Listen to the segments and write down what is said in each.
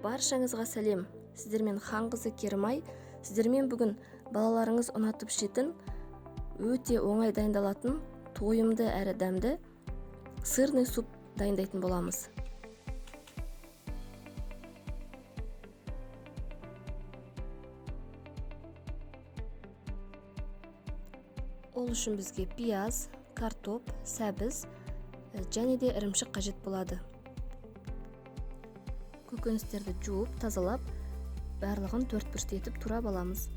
Баршаңызға сәлем. Сіздермен хан қызы Керімай. Сіздермен бүгін балаларыңыз ұнатып ішетін, өте оңай дайындалатын, тойымды әрі дәмді сырный суп дайындайтын боламыз. Ол үшін бізге пияз, картоп, сәбіз және де ірімшік қажет болады. Көкөністерді жуып, тазалап, барлығын төрт бұрышты етіп турап аламыз.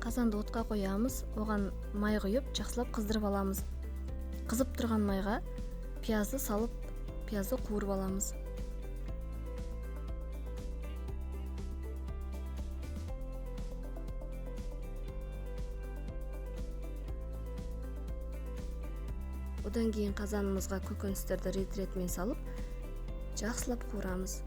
Қазанды отқа қоямыз, оған май құйып, жақсылап қыздырып аламыз. Қызып тұрған майға пиязды салып, пиязды қуырып аламыз. Одан кейін қазанымызға көкөністерді рет-ретімен салып, жақсылап қуырамыз.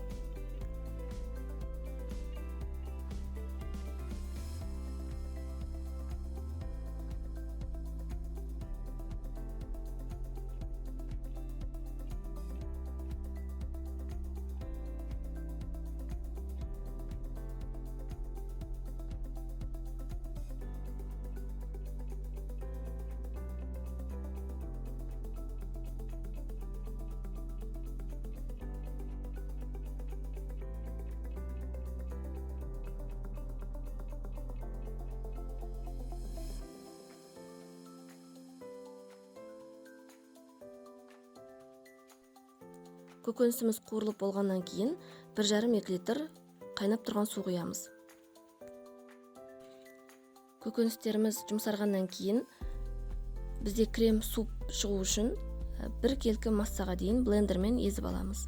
Көкөнісіміз қуырылып болғаннан кейін 1,5-2 литр қайнап тұрған су құямыз. Көкөністеріміз жұмсарғаннан кейін бізде крем суп шығу үшін 1 келкі массаға дейін блендермен езіп аламыз.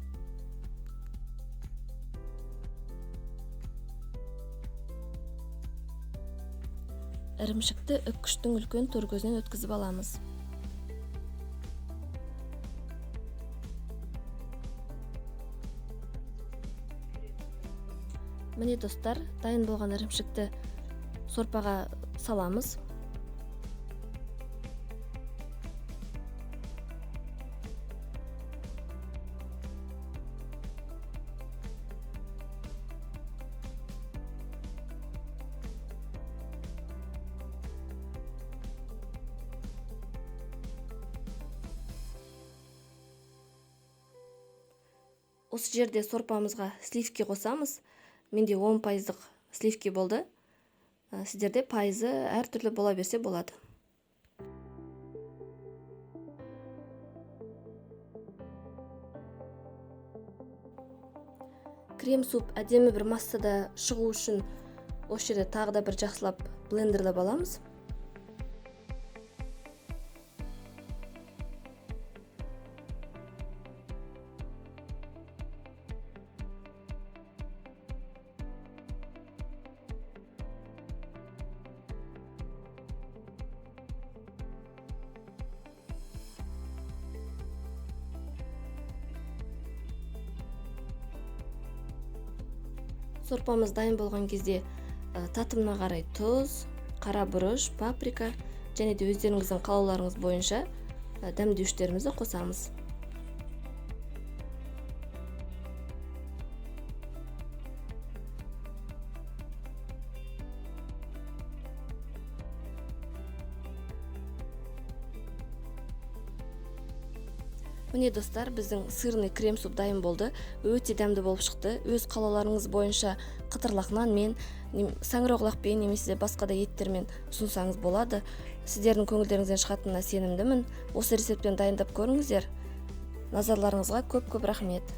Ірімшікті үккіштің үлкен төркөзінен өткізіп аламыз. Міне достар, дайын болған ірімшікті сорпаға саламыз. Осы жерде сорпамызға сливки қосамыз. Менде 10% сливки болды. Сіздерде пайызы әртүрлі бола берсе болады. Крем суп әдемі бір массада шығу үшін осы жерде тағы да бір жақсылап блендерлеп аламыз. Сорпамыз дайын болған кезде татымына қарай тұз, қара бұрыш, паприка және де өздеріңіздің қалауларыңыз бойынша дәмдеуіштерімізді қосамыз. Міне достар, біздің сырный крем суп дайын болды. Өте дәмді болып шықты. Өз қалауларыңыз бойынша қытырлақ нанмен, саңырауқұлақпен немесе басқа да еттермен ұсынсаңыз болады. Сіздердің көңілдеріңізден шығатынына сенімдімін. Осы рецептпен дайындап көріңіздер. Назарларыңызға көп рахмет.